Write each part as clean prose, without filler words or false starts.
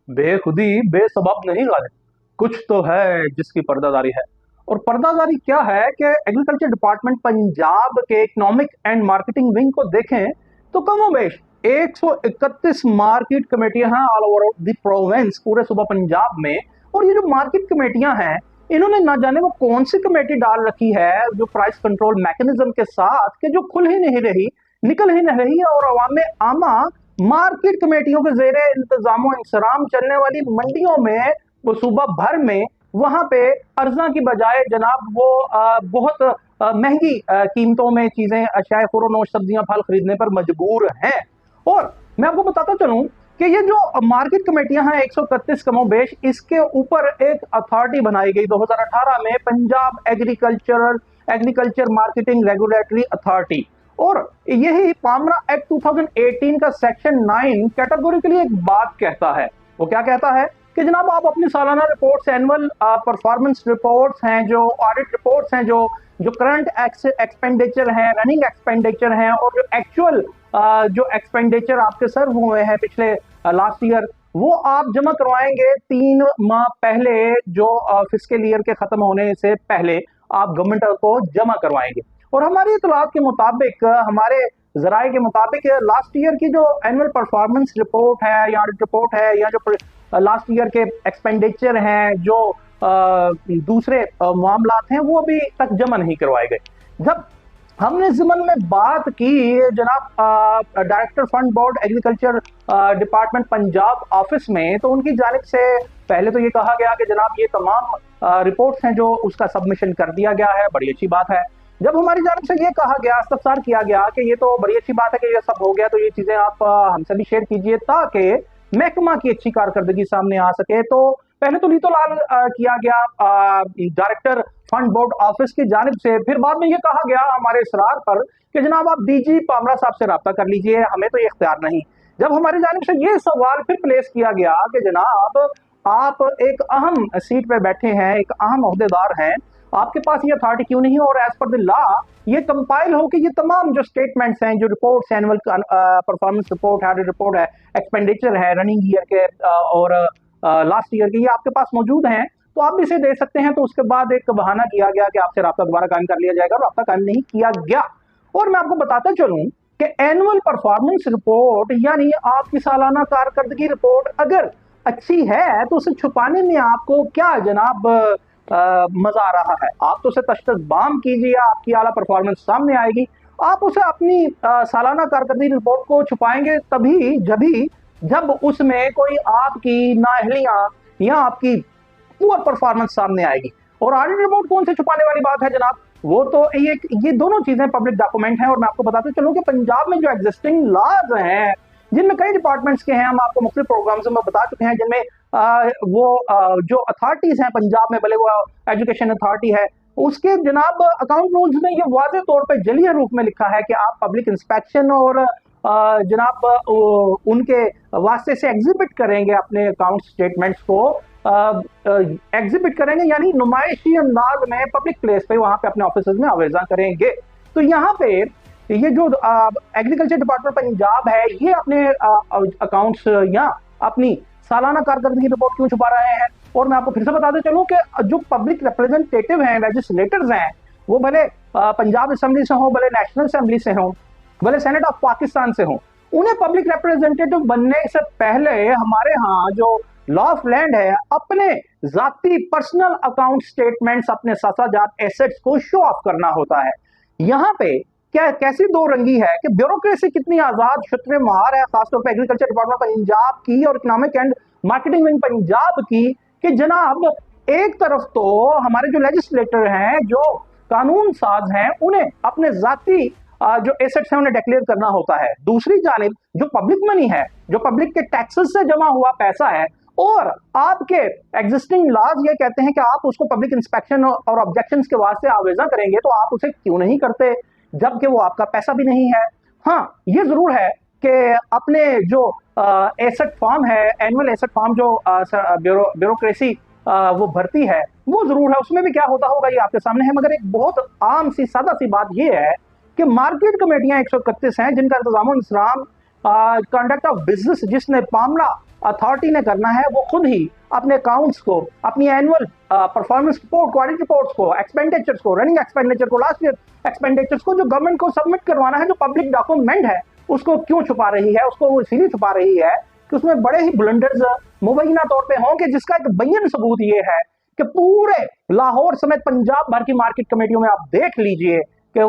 बेखुदी बेसबब नहीं गालिब, कुछ तो है जिसकी पर्दादारी है। और पर्दादारी क्या है कि एग्रीकल्चर डिपार्टमेंट पंजाब के इकोनॉमिक एंड मार्केटिंग विंग को देखें तो कमोबेश 131 मार्केट कमेटियां हैं ऑल ओवर द प्रोविंस, पूरे सूबा पंजाब में। और ये जो मार्केट कमेटियां हैं, इन्होंने ना जाने वो कौन सी कमेटी डाल रखी है जो प्राइस कंट्रोल मैकेनिज्म के साथ, कि जो खुल ही नहीं रही, निकल ही नहीं रही है, और अवाम आमा मार्केट कमेटियों के जेर इंतजाम इंसराम चलने वाली मंडियों में, वो सूबा भर में, वहां पे अर्जा की बजाय जनाब वो बहुत महंगी कीमतों में चीजें, अशाए खुरोनोश, सब्जियां, फल खरीदने पर मजबूर हैं। और मैं आपको बताता चलूं कि ये जो मार्केट कमेटियां हैं 131 कमोबेश, इसके ऊपर एक अथॉरिटी बनाई गई 2018 में, Punjab agriculture marketing regulatory authority. और यही पामरा एक्ट 2018 का सेक्शन 9 कैटेगोरिकली एक बात कहता है। वो क्या कहता है कि जनाब आप अपनी सालाना रिपोर्ट्स, एनुअल परफॉर्मेंस रिपोर्ट्स हैं, जो ऑडिट रिपोर्ट्स हैं, जो करंट एक्सपेंडिचर हैं, रनिंग एक्सपेंडिचर हैं, और जो एक्चुअल जो एक्सपेंडिचर आपके सर्व हुए हैं पिछले लास्ट ईयर, वो आप जमा करवाएंगे 3 माह पहले, जो फिस्कल ईयर के खत्म होने से पहले आप गवर्नमेंट को जमा करवाएंगे। और हमारी इतलात के मुताबिक, हमारे जराए के मुताबिक, लास्ट ईयर की जो एनुअल परफॉर्मेंस रिपोर्ट है या ऑडिट रिपोर्ट है, या जो लास्ट ईयर के एक्सपेंडिचर हैं, जो दूसरे मामलात हैं, वो अभी तक जमा नहीं करवाए गए। जब हमने ज़िमन में बात की जनाब director fund board agriculture department Punjab office में, तो उनकी जानिब से पहले तो ये कहा गया कि जनाब ये तमाम रिपोर्ट्स हैं जो उसका सबमिशन कर दिया गया है, बड़ी अच्छी बात है। जब हमारी जानिब से ये कहा गया, इस्तफसार किया गया कि ये तो बड़ी अच्छी बात है कि ये सब हो गया, तो ये चीज़ें आप हमसे भी शेयर कीजिए ताकि महकमा की अच्छी कारकर्दगी सामने आ सके। तो पहले तो लीतो लाल किया गया डायरेक्टर फंड बोर्ड ऑफिस की जानिब से, फिर बाद में ये कहा गया हमारे इसरार पर कि जनाब आप डीजी पामरा साहब से रब्ता कर लीजिए, हमें तो ये इख्तियार नहीं। जब हमारी जानिब से ये सवाल फिर प्लेस किया गया कि जनाब आप एक अहम सीट पे बैठे हैं, एक अहम ओहदेदार हैं, आपके पास ये अथॉरिटी क्यों नहीं है, और एज पर द लॉ ये कंपाइल हो कि ये तमाम जो स्टेटमेंट्स हैं, जो रिपोर्ट्स, एनुअल परफॉर्मेंस रिपोर्ट है, रिपोर्ट है, एक्सपेंडिचर है रनिंग ईयर के और लास्ट ईयर के, ये आपके पास मौजूद हैं, तो आप इसे दे सकते हैं। तो उसके बाद एक बहाना किया गया कि आपसे रब्ता दोबारा कायम कर लिया जाएगा, और रब्ता कायम नहीं किया गया। और मैं आपको बताता चलूं कि एनुअल परफॉर्मेंस रिपोर्ट यानी आपकी सालाना कारकर्दगी रिपोर्ट अगर अच्छी है, तो उसे छुपाने में आपको क्या जनाब मजा आ रहा है? आप तो उसे तश्तबाम कीजिए, आपकी आला परफॉर्मेंस सामने आएगी। आप उसे अपनी सालाना कारकर्दगी रिपोर्ट को छुपाएंगे तभी जब उसमें कोई आपकी नाअहलियां या आपकी पुअर परफॉर्मेंस सामने आएगी। और ऑडिट रिपोर्ट कौन से छुपाने वाली बात है जनाब? वो तो ये दोनों चीजें पब्लिक डॉक्यूमेंट हैं। और मैं आपको बताते चलूं कि पंजाब में जो एग्जिस्टिंग लॉज हैं, जिनमें कई डिपार्टमेंट्स के हैं, हम आपको मुख्तलिफ प्रोग्राम्स में बता चुके हैं, जिनमें जो अथॉरिटीज हैं पंजाब में, भले वो एजुकेशन अथॉरिटी है, उसके जनाब अकाउंट रूल्स में ये वाज़ेह तौर पे जलिया रूप में लिखा है कि आप पब्लिक इंस्पेक्शन और जनाब उनके वास्ते से एग्जिबिट करेंगे, अपने अकाउंट स्टेटमेंट्स को एग्जिबिट करेंगे, यानी नुमाइशी अंदाज में पब्लिक प्लेस पे, वहां पे अपने ऑफिस में आवेजा करेंगे। तो यहाँ पे ये जो एग्रीकल्चर डिपार्टमेंट पंजाब है, ये अपने अकाउंट्स या अपनी सालाना कारकर्दगी रिपोर्ट क्यों छुपा रहे हैं? और मैं आपको फिर से बताते चलूं कि जो पब्लिक रिप्रेजेंटेटिव हैं, लेजिस्लेटर्स हैं, वो भले पंजाब असेंबली से हों, भले नेशनल असेंबली से हों, भले सेनेट ऑफ पाकिस्तान से हों, उन्हें पब्लिक रिप्रेजेंटेटिव बनने से पहले हमारे यहाँ जो लॉ ऑफ लैंड है, अपने जाती पर्सनल अकाउंट स्टेटमेंट्स, अपने सासाजात एसेट्स को शो ऑफ करना होता है। यहाँ पे क्या कैसी दो रंगी है कि ब्यूरोक्रेसी कितनी आजाद शुत्र महार है, खासतौर पर एग्रीकल्चर डिपार्टमेंट पंजाब की और economic and marketing wing Punjab की, कि जनाब एक तरफ तो हमारे जो लेजिस्लेटर हैं, जो कानून साज हैं, उन्हें अपने जाती जो एसेट्स हैं उन्हें डिक्लेयर करना होता है। दूसरी जानिब जो पब्लिक मनी है, जो पब्लिक के टैक्सेस से जमा हुआ पैसा है, और आपके एग्जिस्टिंग लॉज ये कहते हैं कि आप उसको पब्लिक इंस्पेक्शन और ऑब्जेक्शंस के वास्ते आवेजा करेंगे, तो आप उसे क्यों नहीं करते, जबकि वो आपका पैसा भी नहीं है। हाँ, ये जरूर है कि अपने जो एसेट फॉर्म है, एनुअल एसेट फॉर्म जो ब्यूरोक्रेसी वो भरती है, वो जरूर है, उसमें भी क्या होता होगा ये आपके सामने है। मगर एक बहुत आम सी सादा सी बात ये है कि मार्केट कमेटियां 131 हैं, जिनका इंतजाम इंसराम कंडक्ट ऑफ बिजनेस, जिसने पामला अथॉरिटी ने करना है वो खुद ही अपने अकाउंट्स को, अपनी एनुअल परफॉर्मेंस रिपोर्ट को, ऑडिट रिपोर्ट्स को, एक्सपेंडिचर्स को, रनिंग एक्सपेंडिचर को, लास्ट ईयर एक्सपेंडिचर्स को जो गवर्नमेंट को सबमिट करवाना है, जो पब्लिक डॉक्यूमेंट है, उसको क्यों छुपा रही है? उसको वो इसीलिए छुपा रही है कि उसमें बड़े ही ब्लंडर्स मुबैना तौर पे होंगे, जिसका एक बैन सबूत ये है कि पूरे लाहौर समेत पंजाब भर की मार्केट कमेटियों में आप देख लीजिए कि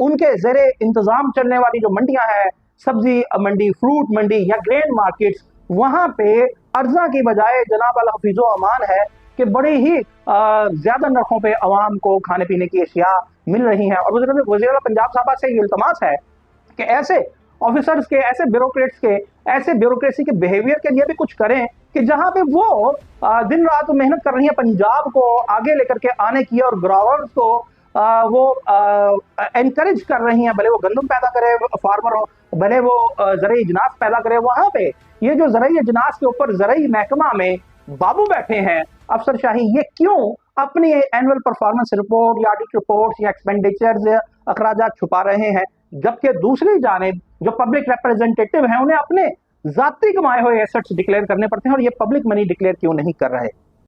उनके ज़ेरे इंतजाम चलने वाली जो मंडियां हैं, सब्जी मंडी, फ्रूट मंडी या ग्रेन मार्केट्स, वहां पे अर्जा की बजाय जनाब अल हफीजो अमान है कि बड़े ही ज्यादा नरखों पे अवाम को खाने पीने की अशिया मिल रही हैं। और वज़ीर पंजाब साहबा से ये इल्तमास है कि ऐसे ऑफिसर्स के, ऐसे ब्यूरोक्रेट्स के, ऐसे ब्यूरोक्रेसी के बिहेवियर के लिए भी कुछ करें कि जहां पे वो दिन रात मेहनत कर रही है पंजाब को आगे लेकर के आने की, और ग्रोवर्स को वो एनकरेज कर रही हैं, भले वो गंदम पैदा करे फार्मर हो, भले वो ज़राई अजनास पैदा करे। वहां पे ये जो ज़राई अजनास के ऊपर ज़राई महकमा में बाबू बैठे हैं अफसरशाही, ये क्यों अपनी एनुअल परफॉर्मेंस रिपोर्ट या ऑडिट रिपोर्ट या एक्सपेंडिचर्स या अखराजात छुपा रहे हैं, जबकि दूसरी जानिब जो पब्लिक रिप्रेजेंटेटिव हैं उन्हें अपने जाती कमाए हुए एसेट्स डिक्लेयर करने पड़ते हैं, और ये पब्लिक मनी डिक्लेयर क्यों नहीं कर रहे?